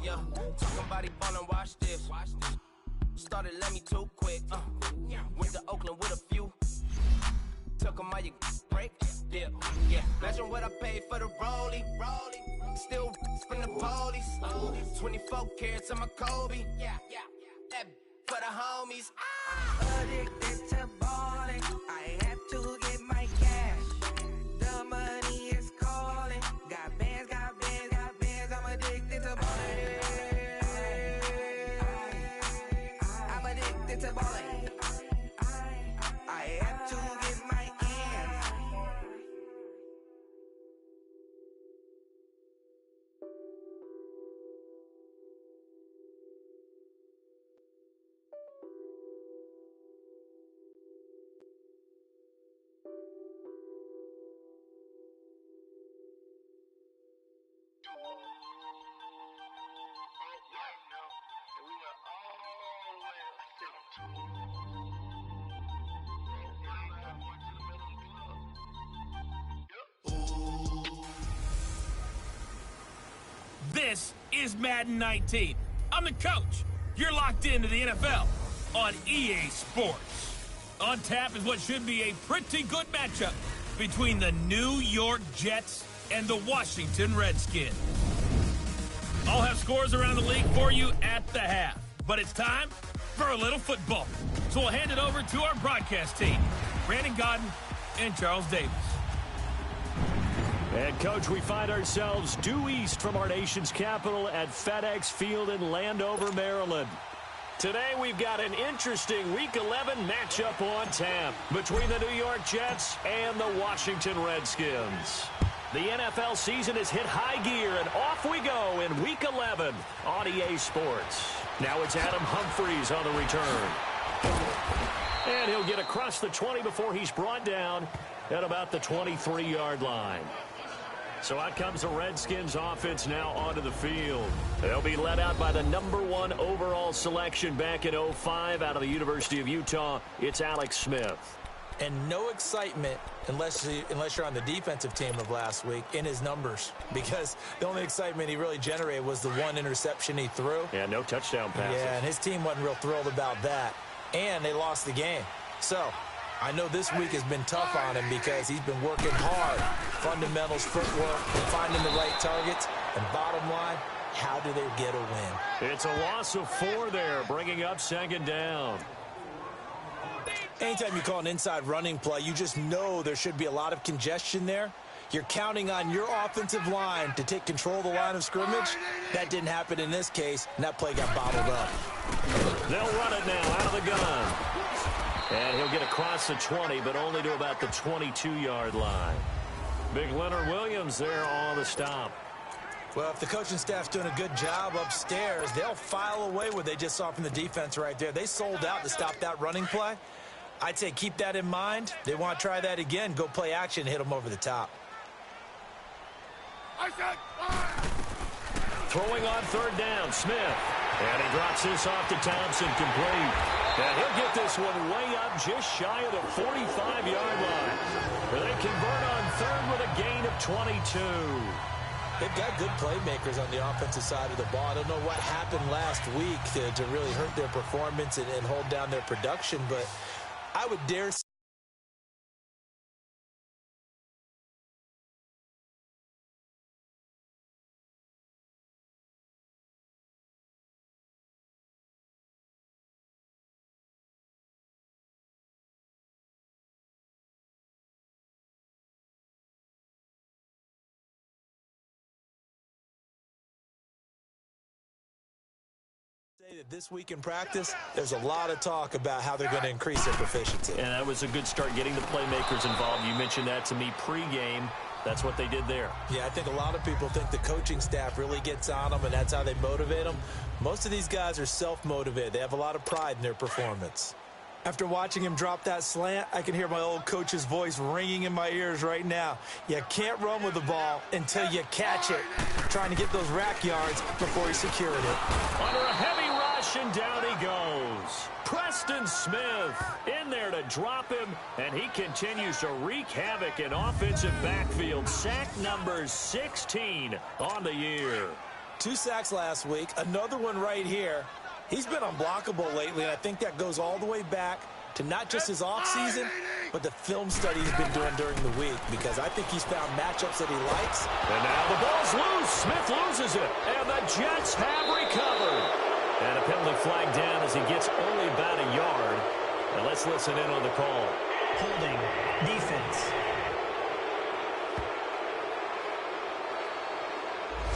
yeah. Talking about he ballin', watch this. Started let me too quick. Went to Oakland with a few. Took 'em all you break. Yeah. Imagine what I paid for the rollie. Still from the police. 24 carats on my Kobe. That for the homies. Addicted to balling. I have to get my cash. The money is calling. Got bands, got bands, got bands. I'm addicted to balling. I'm addicted to balling. I have to get my hands. This is Madden 19. I'm the coach. You're locked into the NFL on EA Sports. On tap is what should be a pretty good matchup between the New York Jets and the Washington Redskins. I'll have scores around the league for you at the half. But it's time for a little football. So we'll hand it over to our broadcast team, Brandon Godden and Charles Davis. And, Coach, we find ourselves due east from our nation's capital at FedEx Field in Landover, Maryland. Today we've got an interesting Week 11 matchup on tap between the New York Jets and the Washington Redskins. The NFL season has hit high gear, and off we go in Week 11 on EA Sports. Now it's Adam Humphries on the return. And he'll get across the 20 before he's brought down at about the 23-yard line. So out comes the Redskins offense now onto the field. They'll be led out by the #1 overall selection back in 2005 out of the University of Utah. It's Alex Smith. And no excitement unless you're on the defensive team of last week in his numbers, because the only excitement he really generated was the one interception he threw. Yeah, no touchdown passes. Yeah, and his team wasn't real thrilled about that. And they lost the game. So I know this week has been tough on him because he's been working hard. Fundamentals, footwork, finding the right targets. And bottom line, how do they get a win? It's a loss of 4 there, bringing up second down. Anytime you call an inside running play, you just know there should be a lot of congestion there. You're counting on your offensive line to take control of the line of scrimmage. That didn't happen in this case, and that play got bottled up. They'll run it now out of the gun. And he'll get across the 20, but only to about the 22-yard line. Big Leonard Williams there on the stop. Well, if the coaching staff's doing a good job upstairs, they'll file away what they just saw from the defense right there. They sold out to stop that running play. I'd say keep that in mind. They want to try that again. Go play action and hit them over the top. Throwing on third down, Smith. And he drops this off to Thompson, complete. And he'll get this one way up just shy of the 45-yard line. They convert on third with a gain of 22. They've got good playmakers on the offensive side of the ball. I don't know what happened last week to really hurt their performance and hold down their production, but I would dare say that this week in practice, there's a lot of talk about how they're going to increase their proficiency. And that was a good start getting the playmakers involved. You mentioned that to me pregame. That's what they did there. Yeah, I think a lot of people think the coaching staff really gets on them, and that's how they motivate them. Most of these guys are self-motivated. They have a lot of pride in their performance. After watching him drop that slant, I can hear my old coach's voice ringing in my ears right now. You can't run with the ball until you catch it. Trying to get those rack yards before he secured it. Under a heavy rush, and down he goes. Preston Smith in there to drop him, and he continues to wreak havoc in offensive backfield. Sack number 16 on the year. 2 sacks last week, another one right here. He's been unblockable lately, and I think that goes all the way back to not just his offseason, but the film study he's been doing during the week, because I think he's found matchups that he likes. And now the ball's loose. Smith loses it, and the Jets have recovered. And a penalty flag down as he gets only about a yard. And let's listen in on the call. Holding, defense.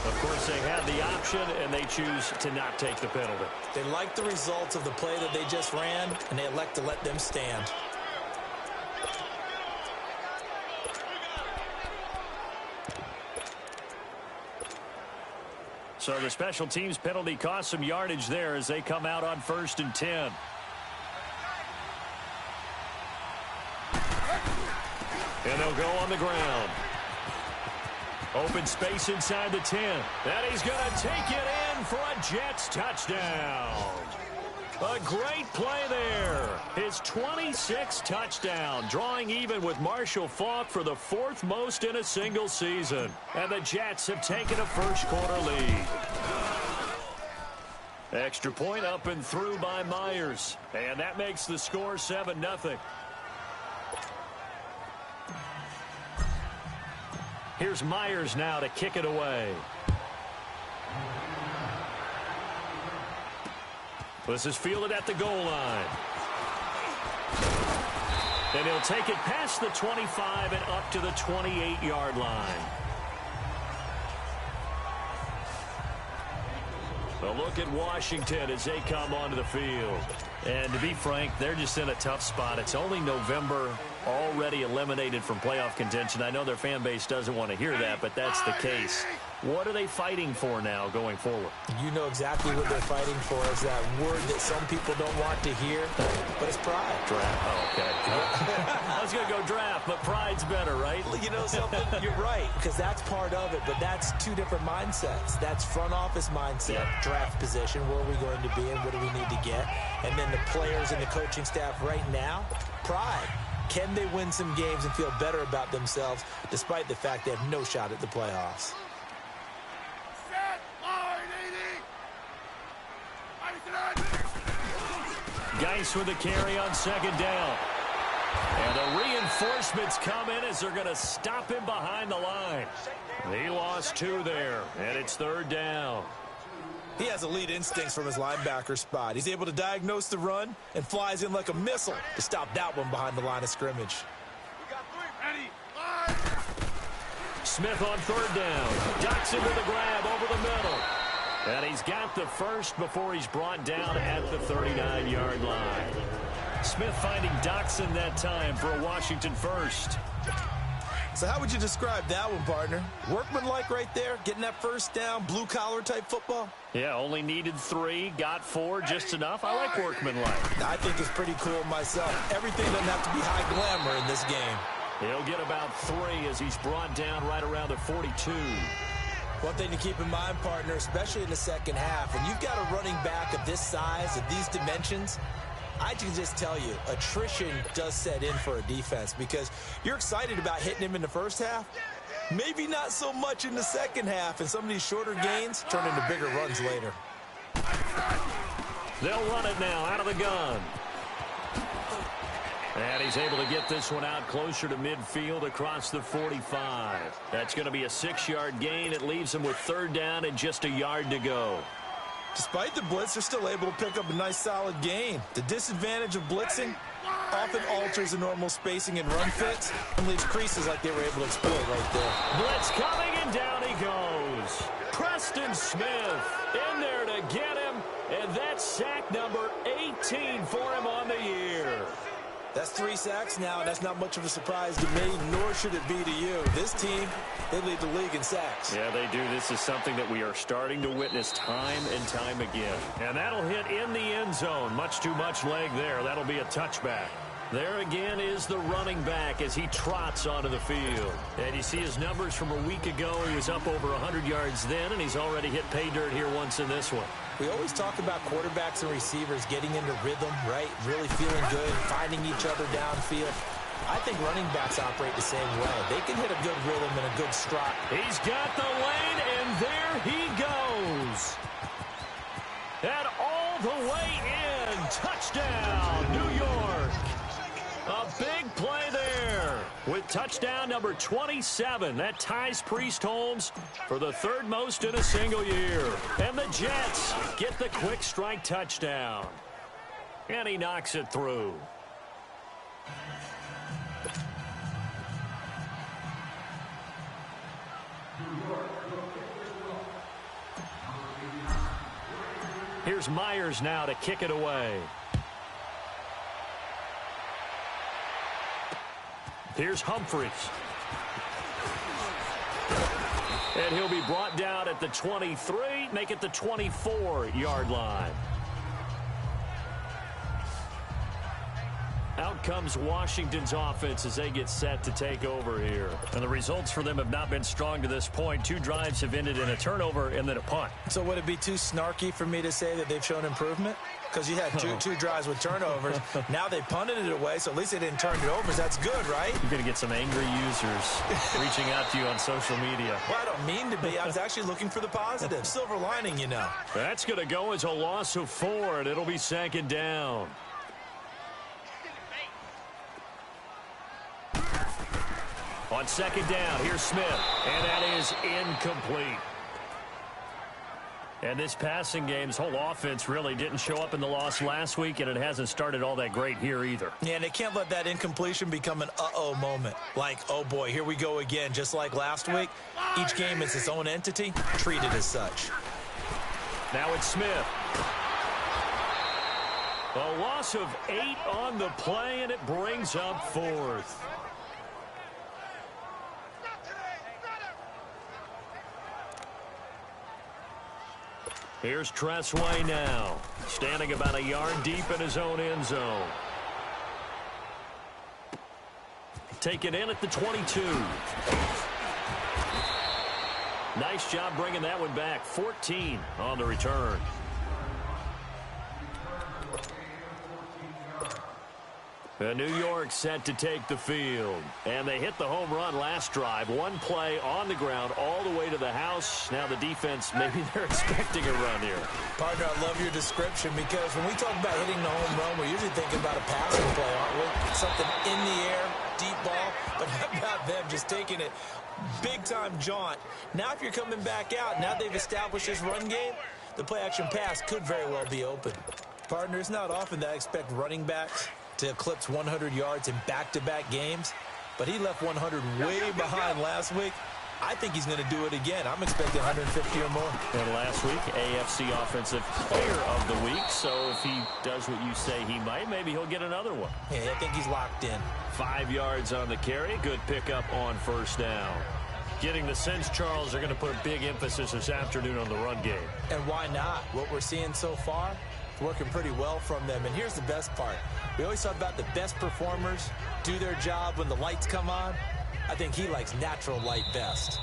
Of course, they have the option, and they choose to not take the penalty. They like the results of the play that they just ran, and they elect to let them stand. So the special teams penalty cost some yardage there as they come out on 1st and 10. And they'll go on the ground. Open space inside the 10. And he's going to take it in for a Jets touchdown. A great play there. His 26th touchdown, drawing even with Marshall Faulk for the 4th most in a single season. And the Jets have taken a first-quarter lead. Extra point up and through by Myers. And that makes the score 7-0. Here's Myers now to kick it away. This is fielded at the goal line. And he'll take it past the 25 and up to the 28-yard line. A look at Washington as they come onto the field. And to be frank, they're just in a tough spot. It's only November, already eliminated from playoff contention. I know their fan base doesn't want to hear that, but that's the case. What are they fighting for now going forward? You know exactly what they're fighting for is that word that some people don't want to hear, but it's pride. Draft. Oh, okay. I was going to go draft, but pride's better, right? You know something? You're right, because that's part of it, but that's two different mindsets. That's front office mindset, draft position, where are we going to be and what do we need to get? And then the players and the coaching staff right now, pride. Can they win some games and feel better about themselves despite the fact they have no shot at the playoffs? Geis with the carry on 2nd down. And the reinforcements come in as they're going to stop him behind the line. He lost 2 there, and it's 3rd down. He has elite instincts from his linebacker spot. He's able to diagnose the run and flies in like a missile to stop that one behind the line of scrimmage. Smith on 3rd down. Ducks into the grab over the middle. And he's got the first before he's brought down at the 39-yard line. Smith finding Doxson that time for a Washington first. So how would you describe that one, partner? Workmanlike right there, getting that first down, blue-collar type football? Yeah, only needed 3, got 4, just enough. I like workmanlike. I think it's pretty cool myself. Everything doesn't have to be high glamour in this game. He'll get about 3 as he's brought down right around the 42. One thing to keep in mind, partner, especially in the second half, when you've got a running back of this size, of these dimensions, I can just tell you, attrition does set in for a defense because you're excited about hitting him in the first half. Maybe not so much in the second half, and some of these shorter gains turn into bigger runs later. They'll run it now out of the gun. And he's able to get this one out closer to midfield across the 45. That's going to be a 6-yard gain. It leaves him with 3rd down and just a yard to go. Despite the blitz, they're still able to pick up a nice solid gain. The disadvantage of blitzing often alters the normal spacing and run fits and leaves creases like they were able to exploit right there. Blitz coming and down he goes. Preston Smith in there to get him, and that's sack number 18 for him on the year. That's 3 sacks now, and that's not much of a surprise to me, nor should it be to you. This team, they lead the league in sacks. Yeah, they do. This is something that we are starting to witness time and time again. And that'll hit in the end zone. Much too much leg there. That'll be a touchback. There again is the running back as he trots onto the field. And you see his numbers from a week ago. He was up over 100 yards then, and he's already hit pay dirt here once in this one. We always talk about quarterbacks and receivers getting into rhythm, right? Really feeling good, finding each other downfield. I think running backs operate the same way. They can hit a good rhythm and a good stride. He's got the lane, and there he goes. throws. And all the way in. Touchdown, New York. A big play there with touchdown number 27. That ties Priest Holmes for the third most in a single year. And the Jets get the quick strike touchdown. And he knocks it through. Here's Myers now to kick it away. Here's Humphries. And he'll be brought down at the 23, make it the 24-yard line. Out comes Washington's offense as they get set to take over here. And the results for them have not been strong to this point. 2 drives have ended in a turnover and then a punt. So would it be too snarky for me to say that they've shown improvement? Because you had two drives with turnovers. Now they punted it away, so at least they didn't turn it over. That's good, right? You're going to get some angry users reaching out to you on social media. Well, I don't mean to be. I was actually looking for the positive. Silver lining, you know. That's going to go as a loss of 4, and it'll be second down. On second down, here's Smith, and that is incomplete. And this passing game's whole offense really didn't show up in the loss last week, and it hasn't started all that great here either. Yeah, and they can't let that incompletion become an uh-oh moment. Like, oh boy, here we go again, just like last week. Each game is its own entity, treated as such. Now it's Smith. A loss of 8 on the play, and it brings up 4th. Here's Tressway now, standing about a yard deep in his own end zone. Taken in at the 22. Nice job bringing that one back. 14 on the return. And New York set to take the field. And they hit the home run last drive. 1 play on the ground all the way to the house. Now the defense, maybe they're expecting a run here. Partner, I love your description because when we talk about hitting the home run, we're usually thinking about a passing play, aren't we? Something in the air, deep ball. But how about them just taking it big-time jaunt? Now if you're coming back out, now they've established this run game, the play-action pass could very well be open. Partner, it's not often that I expect running backs to eclipse 100 yards in back-to-back games, but he left 100 way behind last week. I think he's going to do it again. I'm expecting 150 or more. And last week, AFC Offensive Player of the Week, so if he does what you say he might, maybe he'll get another one. Yeah, I think he's locked in. 5 yards on the carry. Good pickup on first down. Getting the sense, Charles, they're going to put a big emphasis this afternoon on the run game. And why not? What we're seeing so far, working pretty well from them. And here's the best part. We always talk about the best performers do their job when the lights come on. I think he likes natural light best.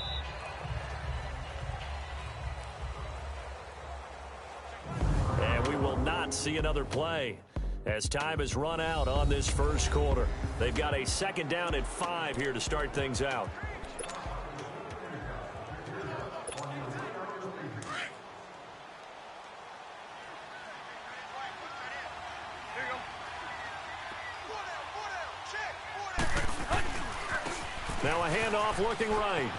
And we will not see another play as time has run out on this first quarter. They've got a second down and 5 here to start things out. Now a handoff looking right.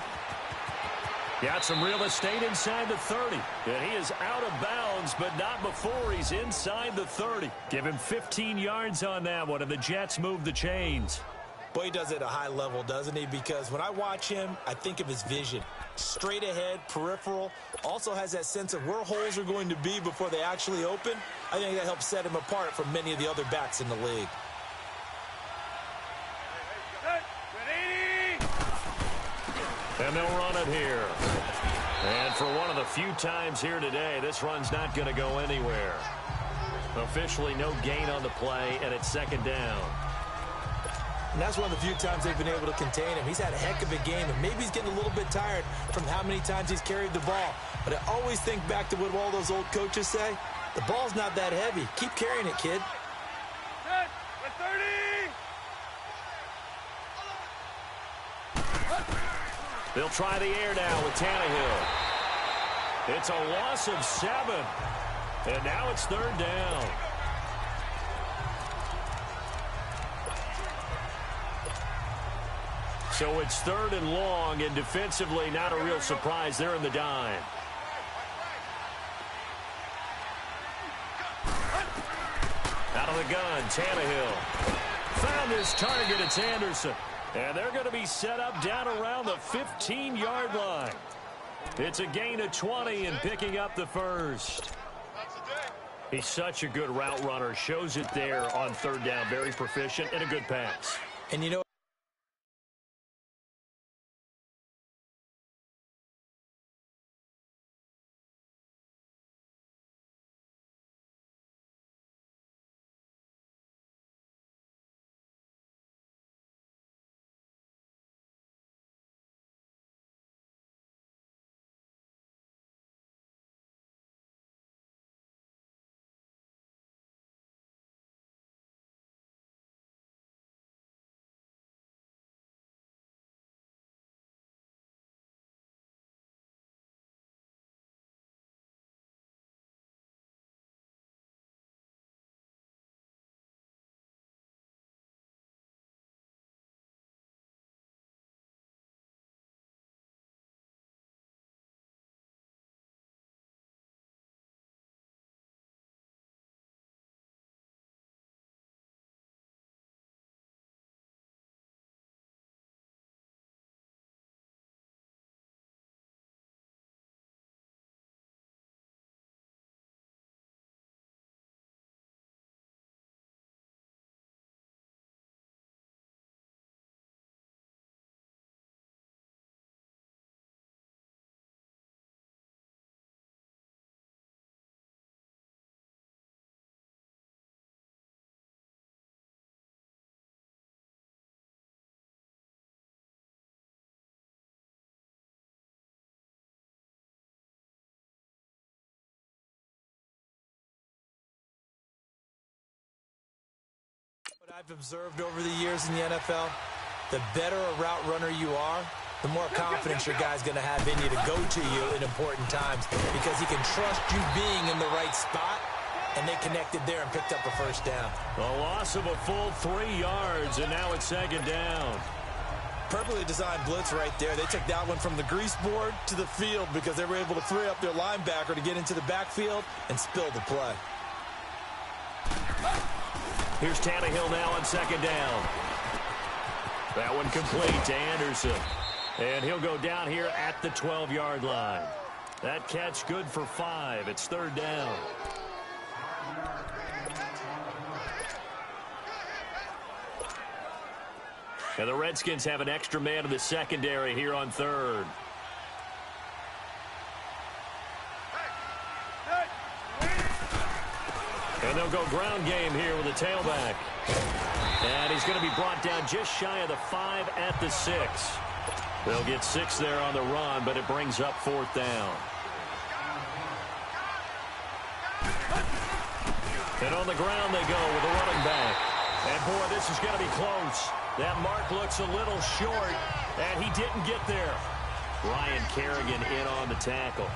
Got some real estate inside the 30. And he is out of bounds, but not before he's inside the 30. Give him 15 yards on that one, and the Jets move the chains. Boy, he does it at a high level, doesn't he? Because when I watch him, I think of his vision. Straight ahead, peripheral. Also has that sense of where holes are going to be before they actually open. I think that helps set him apart from many of the other backs in the league. And they'll run it here. And for one of the few times here today, this run's not going to go anywhere. Officially no gain on the play, and it's second down. And that's one of the few times they've been able to contain him. He's had a heck of a game, and maybe he's getting a little bit tired from how many times he's carried the ball. But I always think back to what all those old coaches say. The ball's not that heavy. Keep carrying it, kid. Set, with 30. They'll try the air now with Tannehill. It's a loss of 7. And now it's third down. So it's third and long, and defensively not a real surprise. They're in the dime. Out of the gun, Tannehill. Found his target, it's Anderson. And they're going to be set up down around the 15-yard line. It's a gain of 20 and picking up the first. He's such a good route runner. Shows it there on third down. Very proficient and a good pass. And you know, what I've observed over the years in the NFL, the better a route runner you are, the more confidence your guy's going to have in you to go to you in important times because he can trust you being in the right spot, and they connected there and picked up a first down. A loss of a full 3 yards, and now it's second down. Perfectly designed blitz right there. They took that one from the grease board to the field because they were able to free up their linebacker to get into the backfield and spill the play. Here's Tannehill now on second down. That one complete to Anderson. And he'll go down here at the 12-yard line. That catch good for 5. It's third down. And the Redskins have an extra man in the secondary here on third. And they'll go ground game here with a tailback. And he's going to be brought down just shy of the 5 at the 6. They'll get 6 there on the run, but it brings up fourth down. And on the ground they go with a running back. And, boy, this is going to be close. That mark looks a little short, and he didn't get there. Ryan Kerrigan in on the tackle.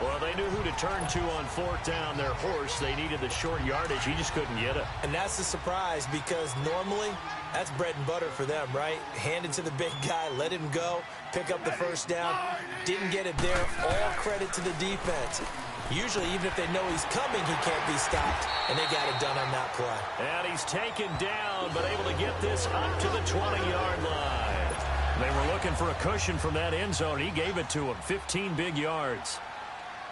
Well, they knew who to turn to on fourth down. Their horse, they needed the short yardage. He just couldn't get it. And that's the surprise because normally that's bread and butter for them, right? Hand it to the big guy, let him go, pick up the first down. Didn't get it there. All credit to the defense. Usually, even if they know he's coming, he can't be stopped, and they got it done on that play. And he's taken down, but able to get this up to the 20-yard line. They were looking for a cushion from that end zone. He gave it to him, 15 big yards.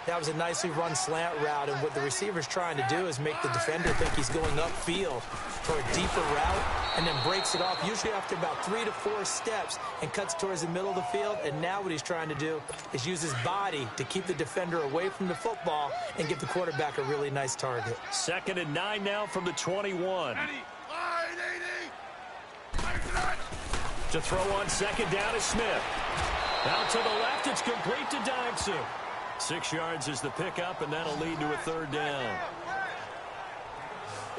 That was a nicely run slant route, and what the receiver's trying to do is make the defender think he's going upfield for a deeper route and then breaks it off, usually after about 3 to 4 steps, and cuts towards the middle of the field. And now what he's trying to do is use his body to keep the defender away from the football and give the quarterback a really nice target. 2nd and 9 now from the 21. To throw on second down is Smith. Out to the left, it's complete to Dykes. 6 yards is the pickup, and that'll lead to a third down.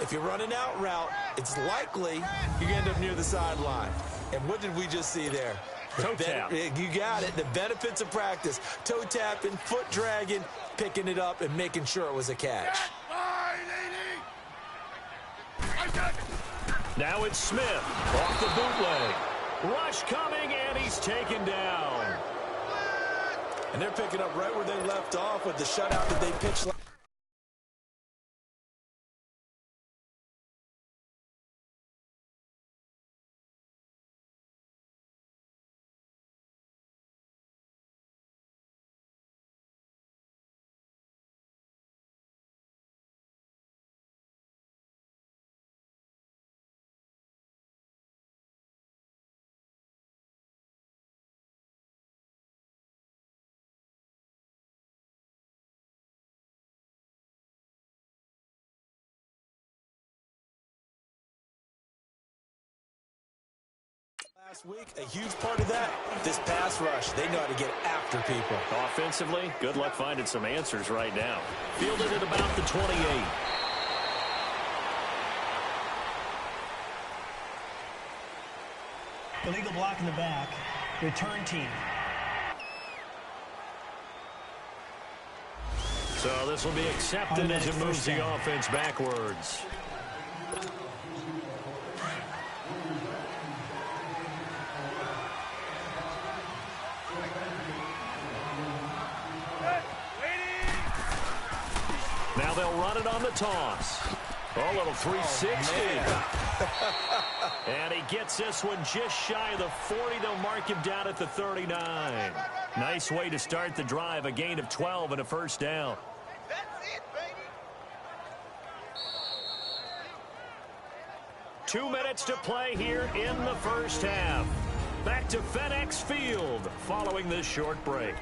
If you run an out route, it's likely you end up near the sideline. And what did we just see there? Toe tap. You got it. The benefits of practice. Toe tapping, foot dragging, picking it up, and making sure it was a catch. Now it's Smith off the bootleg. Rush coming, and he's taken down. And they're picking up right where they left off with the shutout that they pitched. Last week, a huge part of that, this pass rush. They know how to get after people. Offensively, good luck finding some answers right now. Fielded at about the 28. Illegal block in the back. Return team. So this will be accepted as it moves the offense backwards. Now they'll run it on the toss. A little 360. And he gets this one just shy of the 40. They'll mark him down at the 39. Nice way to start the drive. A gain of 12 and a first down. That's it, baby. 2 minutes to play here in the first half. Back to FedEx Field following this short break.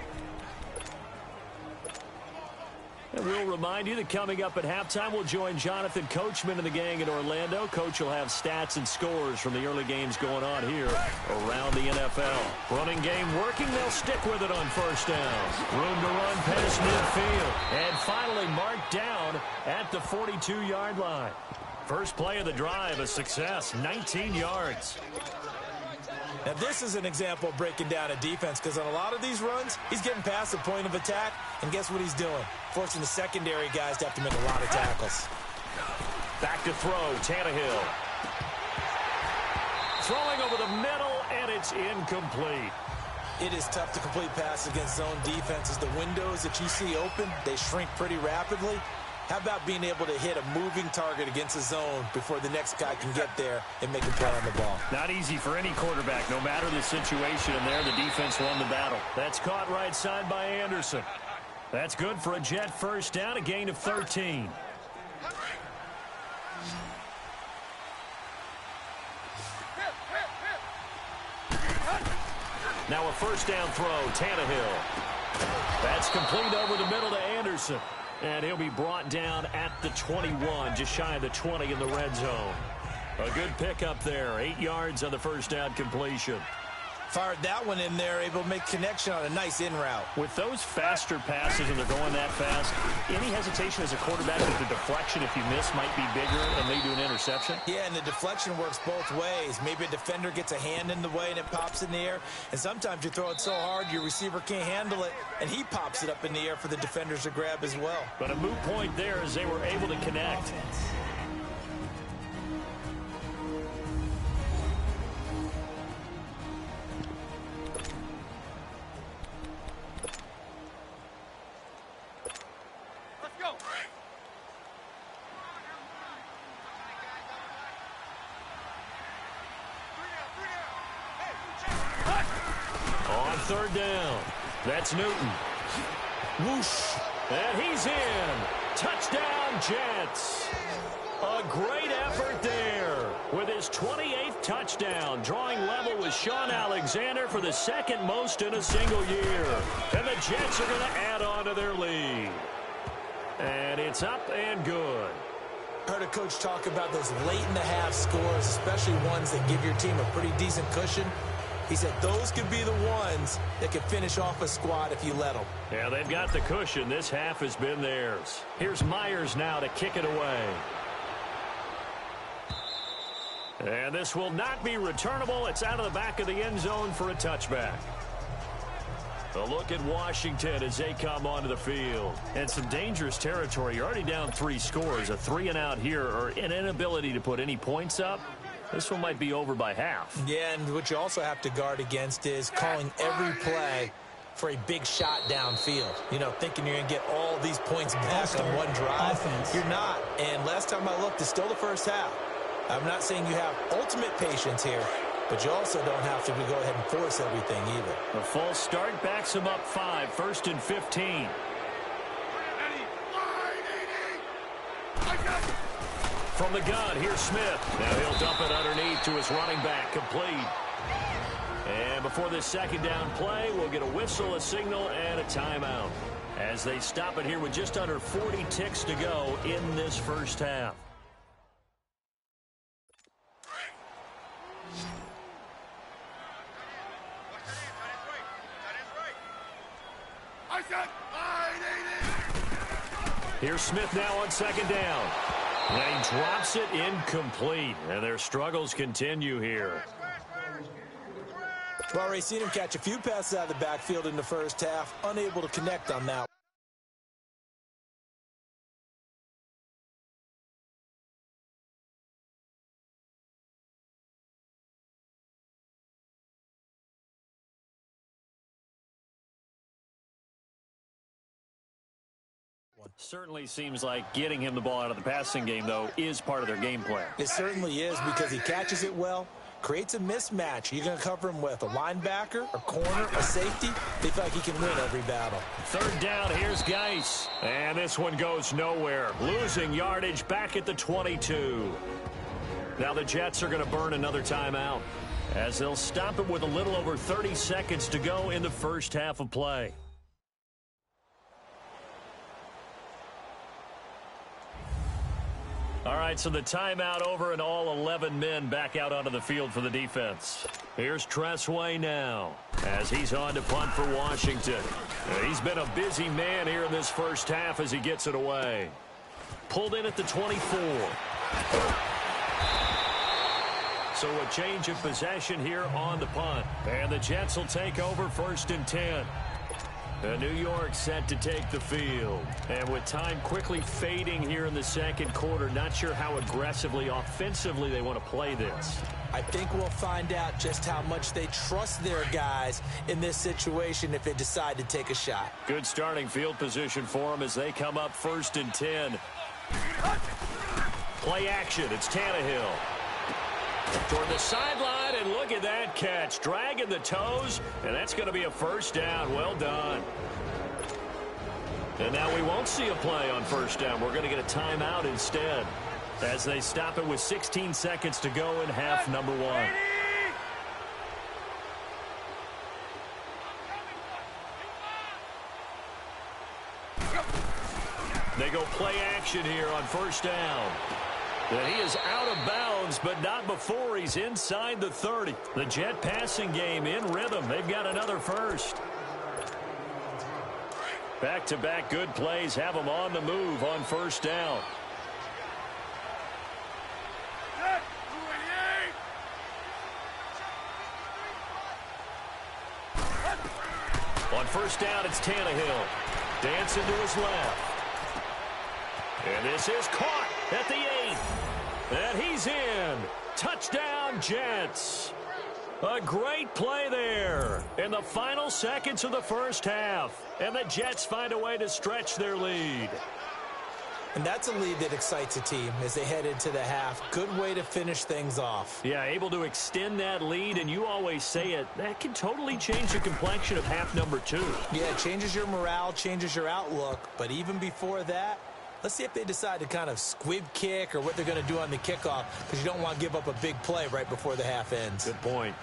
And we'll remind you that coming up at halftime, we'll join Jonathan Coachman and the gang in Orlando. Coach will have stats and scores from the early games going on here around the NFL. Running game working. They'll stick with it on first downs. Room to run past midfield. And finally marked down at the 42-yard line. First play of the drive, a success, 19 yards. Now, this is an example of breaking down a defense because on a lot of these runs, he's getting past the point of attack, and guess what he's doing? Forcing the secondary guys to have to make a lot of tackles. Back to throw, Tannehill. Throwing over the middle, and it's incomplete. It is tough to complete passes against zone defenses. The windows that you see open, they shrink pretty rapidly. How about being able to hit a moving target against a zone before the next guy can get there and make a play on the ball? Not easy for any quarterback, no matter the situation. And there, the defense won the battle. That's caught right side by Anderson. That's good for a Jet first down, a gain of 13. Now a first down throw, Tannehill. That's complete over the middle to Anderson. And he'll be brought down at the 21, just shy of the 20 in the red zone. A good pickup there, 8 yards on the first down completion. Fired that one in there, able to make connection on a nice in route. With those faster passes and they're going that fast, any hesitation as a quarterback that the deflection, if you miss, might be bigger and lead to an interception? Yeah, and the deflection works both ways. Maybe a defender gets a hand in the way and it pops in the air. And sometimes you throw it so hard your receiver can't handle it, and he pops it up in the air for the defenders to grab as well. But a moot point there as they were able to connect. Third down. That's Newton. Whoosh. And he's in. Touchdown, Jets. A great effort there with his 28th touchdown, drawing level with Sean Alexander for the second most in a single year. And the Jets are going to add on to their lead. And it's up and good. Heard a coach talk about those late in the half scores, especially ones that give your team a pretty decent cushion. He said those could be the ones that could finish off a squad if you let them. Yeah, they've got the cushion. This half has been theirs. Here's Myers now to kick it away. And this will not be returnable. It's out of the back of the end zone for a touchback. A look at Washington as they come onto the field. And some dangerous territory. You're already down 3 scores. A 3-and-out here, or an inability to put any points up. This one might be over by half. Yeah, and what you also have to guard against is calling every play for a big shot downfield. You know, thinking you're going to get all these points back on one drive. Offense. You're not. And last time I looked, it's still the first half. I'm not saying you have ultimate patience here, but you also don't have to go ahead and force everything either. The false start backs him up 5, 1st and 15. From the gun, here's Smith. Now he'll dump it underneath to his running back, complete. And before this second down play, we'll get a whistle, a signal, and a timeout as they stop it here with just under 40 ticks to go in this first half. Here's Smith now on second down. And he drops it incomplete. And their struggles continue here. We've already seen him catch a few passes out of the backfield in the first half, unable to connect on that. Certainly seems like getting him the ball out of the passing game, though, is part of their game plan. It certainly is, because he catches it well, creates a mismatch. You're going to cover him with a linebacker, a corner, a safety. They feel like he can win every battle. Third down, here's Geis. And this one goes nowhere. Losing yardage back at the 22. Now the Jets are going to burn another timeout as they'll stop it with a little over 30 seconds to go in the first half of play. All right, so the timeout over and all 11 men back out onto the field for the defense. Here's Tressway now as he's on to punt for Washington. He's been a busy man here in this first half as he gets it away. Pulled in at the 24. So a change of possession here on the punt. And the Jets will take over 1st and 10. New York set to take the field. And with time quickly fading here in the second quarter, not sure how aggressively, offensively they want to play this. I think we'll find out just how much they trust their guys in this situation if they decide to take a shot. Good starting field position for them as they come up 1st and 10. Play action. It's Tannehill. Toward the sideline, and look at that catch. Dragging the toes, and that's going to be a first down. Well done. And now we won't see a play on first down. We're going to get a timeout instead as they stop it with 16 seconds to go in half number 1. They go play action here on first down. And he is out of bounds, but not before he's inside the 30. The Jet passing game in rhythm. They've got another first. Back-to-back good plays have them on the move on first down. On first down, it's Tannehill. Dancing to his left. And this is caught at the 8. And he's in. Touchdown, Jets. A great play there in the final seconds of the first half. And the Jets find a way to stretch their lead. And that's a lead that excites a team as they head into the half. Good way to finish things off. Yeah, able to extend that lead, and you always say it, that can totally change the complexion of half number 2. Yeah, it changes your morale, changes your outlook. But even before that, let's see if they decide to kind of squib kick or what they're going to do on the kickoff, because you don't want to give up a big play right before the half ends. Good point.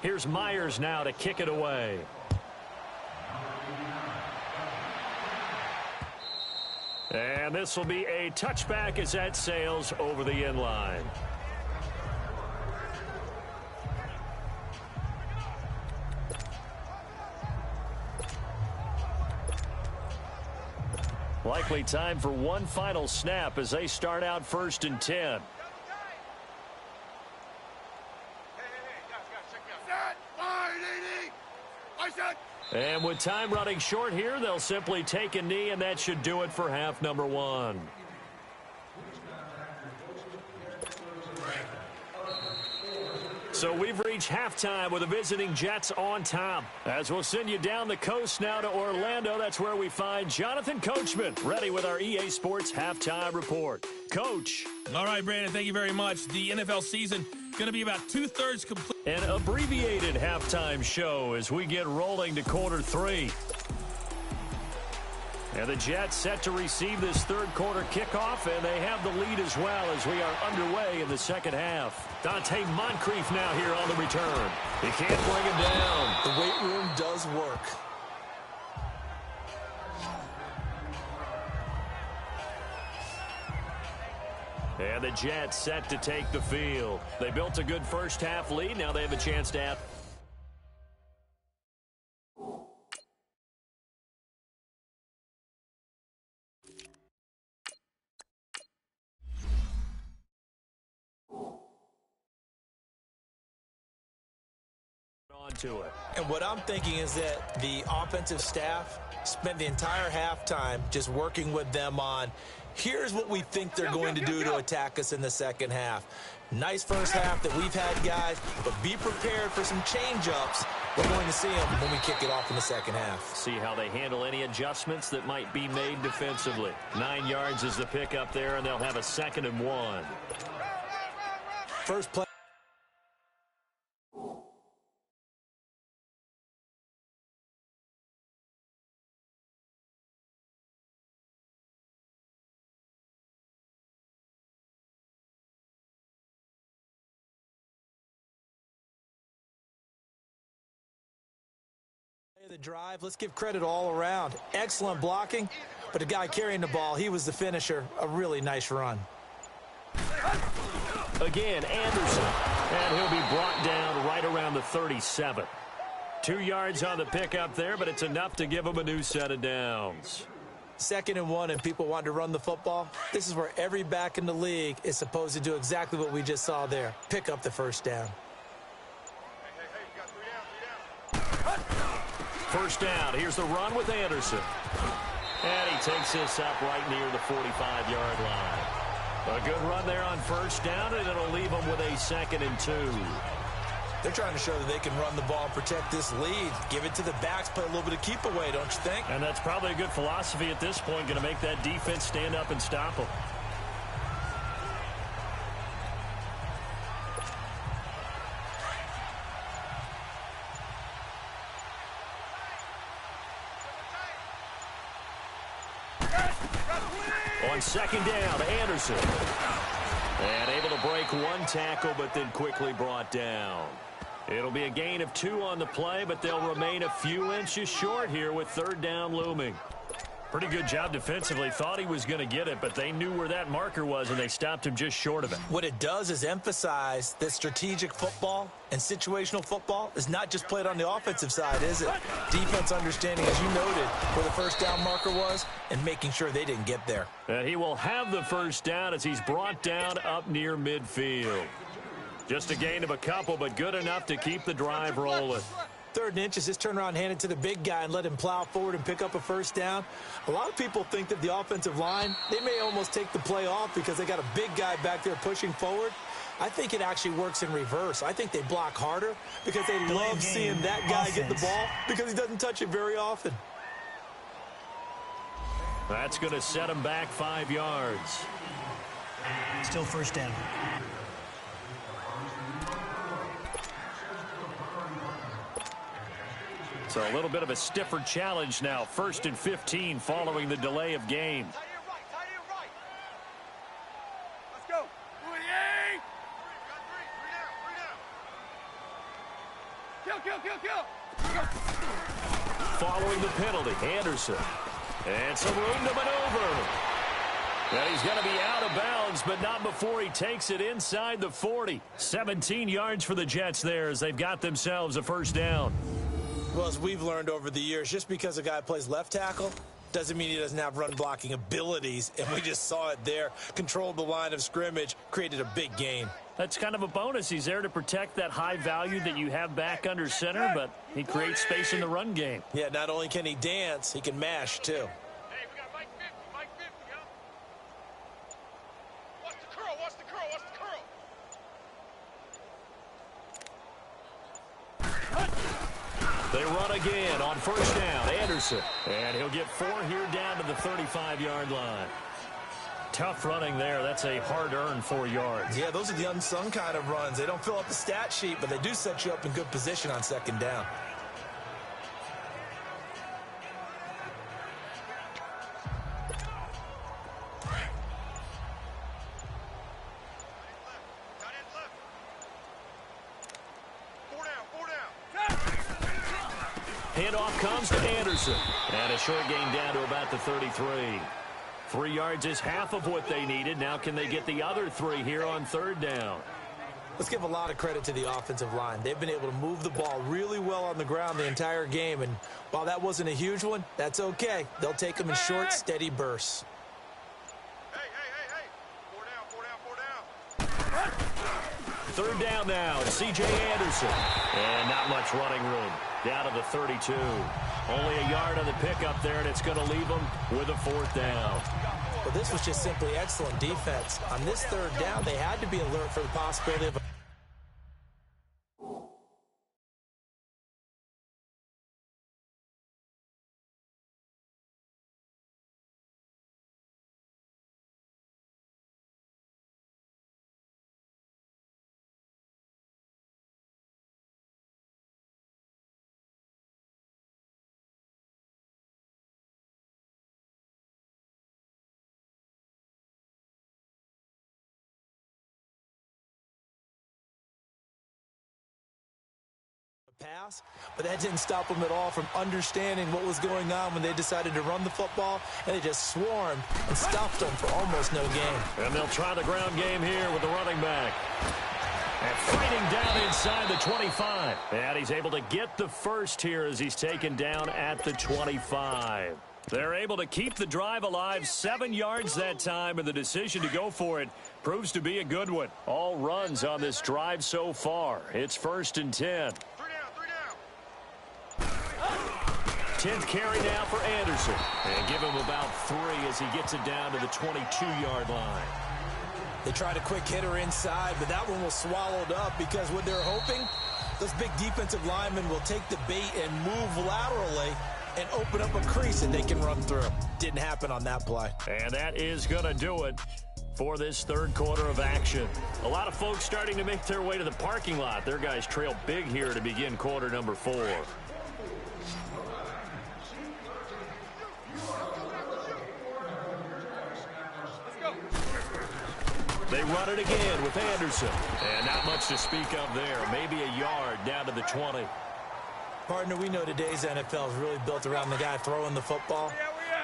Here's Myers now to kick it away. And this will be a touchback as that sails over the end line. Likely time for one final snap as they start out 1st and 10. And with time running short here, they'll simply take a knee, and that should do it for half number 1. So we've reached halftime with the visiting Jets on top. As we'll send you down the coast now to Orlando, that's where we find Jonathan Coachman, ready with our EA Sports Halftime Report. Coach. All right, Brandon, thank you very much. The NFL season going to be about 2/3 complete. An abbreviated halftime show as we get rolling to quarter 3. And the Jets set to receive this third quarter kickoff, and they have the lead as well as we are underway in the second half. Dante Moncrief now here on the return. He can't bring him down. The weight room does work. And the Jets set to take the field. They built a good first half lead. Now they have a chance to add. To it. And what I'm thinking is that the offensive staff spent the entire halftime just working with them on, here's what we think they're going to do to attack us in the second half. Nice first half that we've had, guys, but be prepared for some change-ups. We're going to see them when we kick it off in the second half. See how they handle any adjustments that might be made defensively. 9 yards is the pickup there, and they'll have a 2nd and 1. First play. The drive, let's give credit all around. Excellent blocking, but the guy carrying the ball, he was the finisher. A really nice run. Again, Anderson, and he'll be brought down right around the 37. 2 yards on the pickup there, but it's enough to give him a new set of downs. 2nd and 1, and people want to run the football. This is where every back in the league is supposed to do exactly what we just saw there. Pick up the first down. First down. Here's the run with Anderson. And he takes this up right near the 45-yard line. A good run there on first down, and it'll leave them with a 2nd and 2. They're trying to show that they can run the ball and protect this lead. Give it to the backs, play a little bit of keep away, don't you think? And that's probably a good philosophy at this point, going to make that defense stand up and stop them. On 2nd down, Anderson. And able to break one tackle, but then quickly brought down. It'll be a gain of 2 on the play, but they'll remain a few inches short here with 3rd down looming. Pretty good job defensively. Thought he was going to get it, but they knew where that marker was, and they stopped him just short of it. What it does is emphasize that strategic football and situational football is not just played on the offensive side, is it? Defense understanding, as you noted, where the first down marker was and making sure they didn't get there. And he will have the first down as he's brought down up near midfield. Just a gain of a couple, but good enough to keep the drive rolling. 3rd and inches, just turn around, hand it to the big guy and let him plow forward and pick up a first down. A lot of people think that the offensive line, they may almost take the play off because they got a big guy back there pushing forward. I think it actually works in reverse. I think they block harder because they love seeing that guy get the ball because he doesn't touch it very often. That's going to set him back 5 yards. Still first down. So a little bit of a stiffer challenge now. 1st and 15 following the delay of game. Tight end right. Let's go. 48. Kill. Following the penalty, Anderson. And some room to maneuver. And he's going to be out of bounds, but not before he takes it inside the 40. 17 yards for the Jets there as they've got themselves a first down. Well, as we've learned over the years, just because a guy plays left tackle Doesn't mean he doesn't have run-blocking abilities, and we just saw it there. Controlled the line of scrimmage, created a big gain. That's kind of a bonus. He's there to protect that high value that you have back under center, but he creates space in the run game. Yeah, not only can he dance, he can mash, too. Hey, we got Mike 50, yo. What's the curl? What's the curl? What's the curl? They run again on first down. Anderson. And he'll get 4 here down to the 35-yard line. Tough running there. That's a hard-earned 4 yards. Yeah, those are the unsung kind of runs. They don't fill up the stat sheet, but they do set you up in good position on second down. Handoff comes to Anderson. And a short gain down to about the 33. 3 yards is half of what they needed. Now can they get the other 3 here on third down? Let's give a lot of credit to the offensive line. They've been able to move the ball really well on the ground the entire game. And while that wasn't a huge one, that's okay. They'll take them in short, steady bursts. Hey. 4 down. Third down now, C.J. Anderson. And not much running room. Down to the 32. Only a yard on the pickup there, and it's going to leave them with a 4th down. Well, this was just simply excellent defense. On this third down, they had to be alert for the possibility of a pass, but that didn't stop them at all from understanding what was going on when they decided to run the football, and they just swarmed and stuffed them for almost no gain. And they'll try the ground game here with the running back. And fighting down inside the 25. And he's able to get the first here as he's taken down at the 25. They're able to keep the drive alive, 7 yards that time, and the decision to go for it proves to be a good one. All runs on this drive so far. It's 1st and 10. 10th carry now for Anderson. And give him about 3 as he gets it down to the 22-yard line. They tried a quick hitter inside, but that one was swallowed up because what they're hoping, those big defensive linemen will take the bait and move laterally and open up a crease that they can run through. Didn't happen on that play. And that is going to do it for this third quarter of action. A lot of folks starting to make their way to the parking lot. Their guys trail big here to begin quarter number 4. They run it again with Anderson. And not much to speak of there. Maybe a yard down to the 20. Partner, we know today's NFL is really built around the guy throwing the football.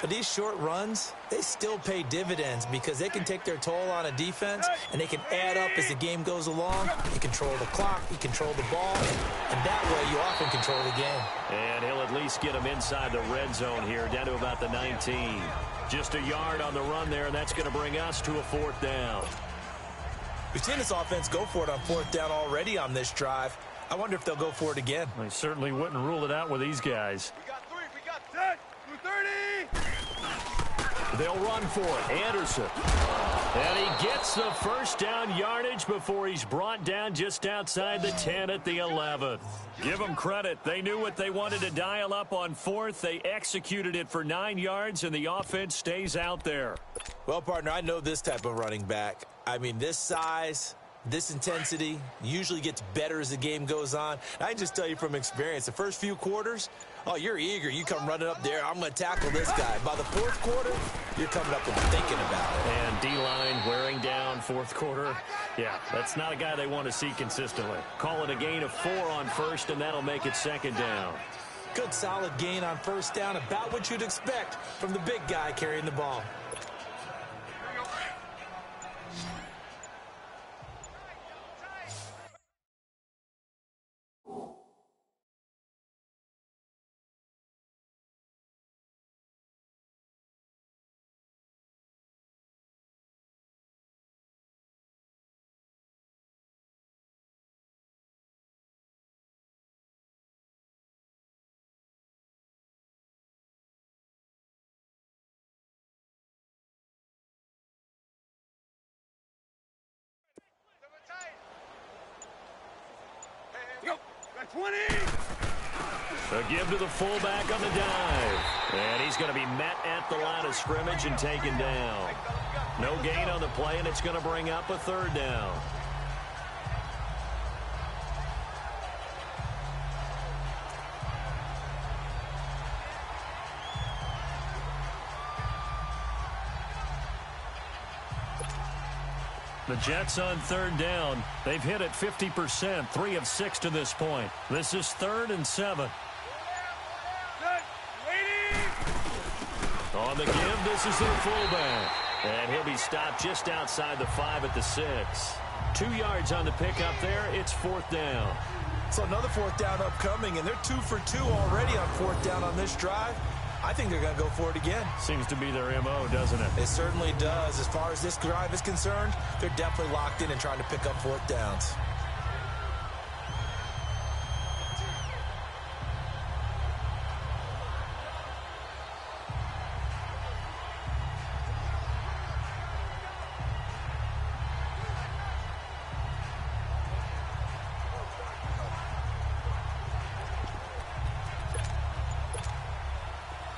But these short runs, they still pay dividends because they can take their toll on a defense, and they can add up as the game goes along. You control the clock, you control the ball, and that way you often control the game. And he'll at least get him inside the red zone here, down to about the 19. Just a yard on the run there, and that's going to bring us to a 4th down. We've seen this offense go for it on 4th down already on this drive. I wonder if they'll go for it again. I certainly wouldn't rule it out with these guys. We got 3. We got 10. 230. They'll run for it. Anderson. And he gets the first down yardage before he's brought down just outside the 10 at the 11. Give them credit. They knew what they wanted to dial up on 4th. They executed it for 9 yards, and the offense stays out there. Well, partner, I know this type of running back. I mean, this size, this intensity usually gets better as the game goes on. And I can just tell you from experience, the first few quarters, oh, you're eager. You come running up there, I'm going to tackle this guy. By the 4th quarter, you're coming up and thinking about it. And D-line wearing down 4th quarter. Yeah, that's not a guy they want to see consistently. Call it a gain of 4 on 1st, and that'll make it 2nd down. Good solid gain on 1st down, about what you'd expect from the big guy carrying the ball. Go. Got 20. A give to the fullback on the dive. And he's going to be met at the line of scrimmage and taken down. No gain on the play, and it's going to bring up a third down. The Jets on third down. They've hit it 50%, 3 of 6 to this point. This is 3rd and 7. On the give, this is their fullback. And he'll be stopped just outside the 5 at the 6. 2 yards on the pickup there. It's 4th down. So another 4th down upcoming, and they're 2 for 2 already on 4th down on this drive. I think they're going to go for it again. Seems to be their MO, doesn't it? It certainly does. As far as this drive is concerned, they're definitely locked in and trying to pick up 4th downs.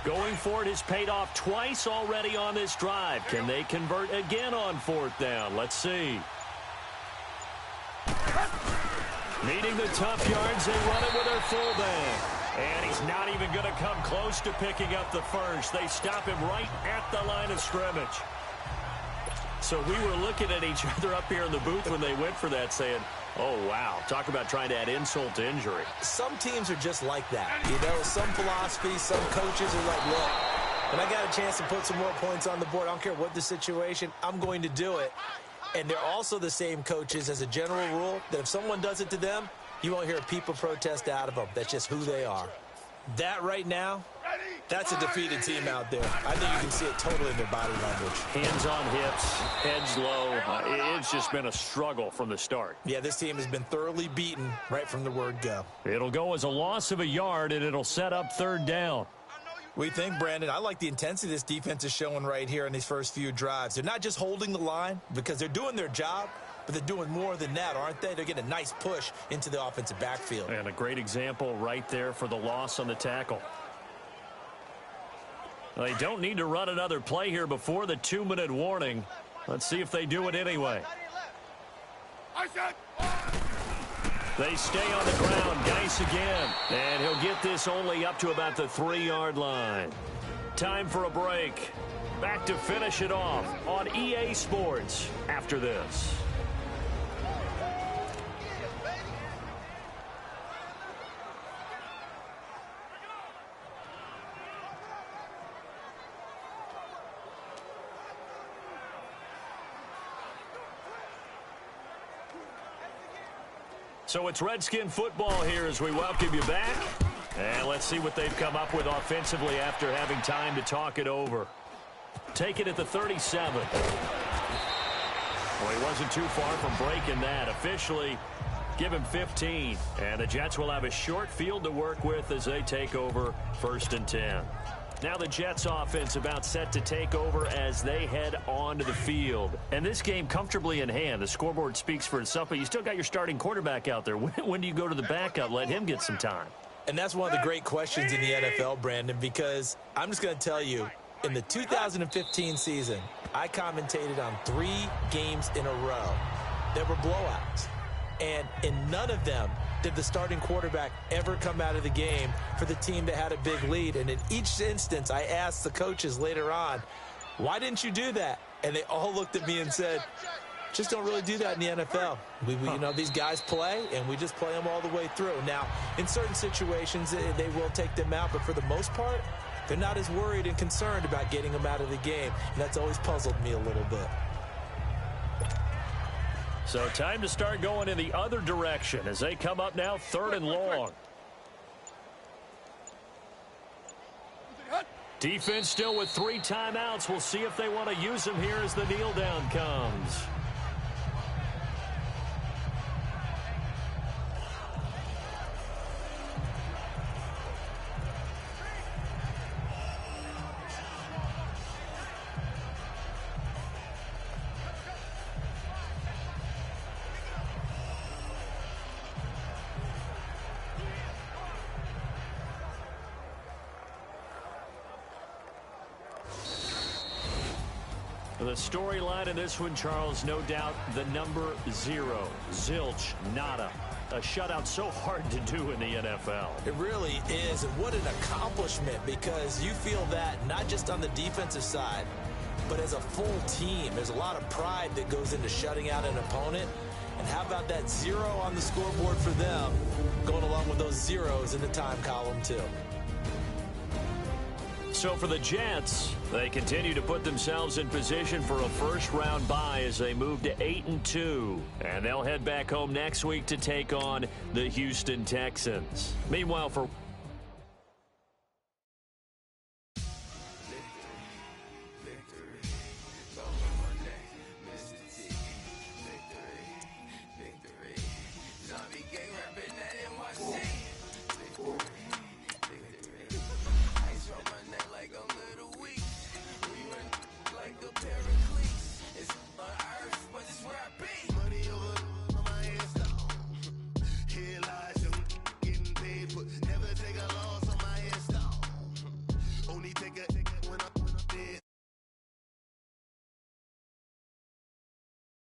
Going for it has paid off twice already on this drive. Can they convert again on 4th down? Let's see. Needing the tough yards, they run it with their fullback. And he's not even going to come close to picking up the first. They stop him right at the line of scrimmage. So we were looking at each other up here in the booth when they went for that, saying, oh, wow, talk about trying to add insult to injury. Some teams are just like that. You know, some philosophies, some coaches are like, look, when I got a chance to put some more points on the board, I don't care what the situation, I'm going to do it. And they're also the same coaches as a general rule that if someone does it to them, you won't hear a peep of protest out of them. That's just who they are. That right now, that's a defeated team out there. I think you can see it totally in their body language. Hands on hips, heads low. It's just been a struggle from the start. Yeah, this team has been thoroughly beaten right from the word go. It'll go as a loss of a yard, and it'll set up 3rd down. We think, Brandon, I like the intensity this defense is showing right here in these first few drives. They're not just holding the line because they're doing their job, but they're doing more than that, aren't they? They're getting a nice push into the offensive backfield. And a great example right there for the loss on the tackle. They don't need to run another play here before the 2-minute warning. Let's see if they do it anyway. They stay on the ground. Geis again. And he'll get this only up to about the 3-yard line. Time for a break. Back to finish it off on EA Sports after this. So it's Redskin football here as we welcome you back. And let's see what they've come up with offensively after having time to talk it over. Take it at the 37. Well, he wasn't too far from breaking that. Officially, give him 15. And the Jets will have a short field to work with as they take over 1st and 10. Now the Jets offense about set to take over as they head onto the field. And this game comfortably in hand. The scoreboard speaks for itself, but you still got your starting quarterback out there. When do you go to the backup? Let him get some time. And that's one of the great questions in the NFL, Brandon, because I'm just going to tell you, in the 2015 season, I commentated on 3 games in a row that were blowouts. And in none of them did the starting quarterback ever come out of the game for the team that had a big lead. And in each instance, I asked the coaches later on, why didn't you do that? And they all looked at me and said, just don't really do that in the NFL. You know, these guys play, and we just play them all the way through. Now, in certain situations, they will take them out, but for the most part, they're not as worried and concerned about getting them out of the game. And that's always puzzled me a little bit. So time to start going in the other direction as they come up now 3rd and long. Defense still with 3 timeouts. We'll see if they want to use them here as the kneel down comes. The storyline in this one, Charles, no doubt the number 0. Zilch, nada. A shutout so hard to do in the NFL. It really is, and what an accomplishment, because you feel that not just on the defensive side, but as a full team. There's a lot of pride that goes into shutting out an opponent. And how about that 0 on the scoreboard for them, going along with those zeros in the time column, too. So for the Jets, they continue to put themselves in position for a first-round bye as they move to 8-2. And they'll head back home next week to take on the Houston Texans. Meanwhile, for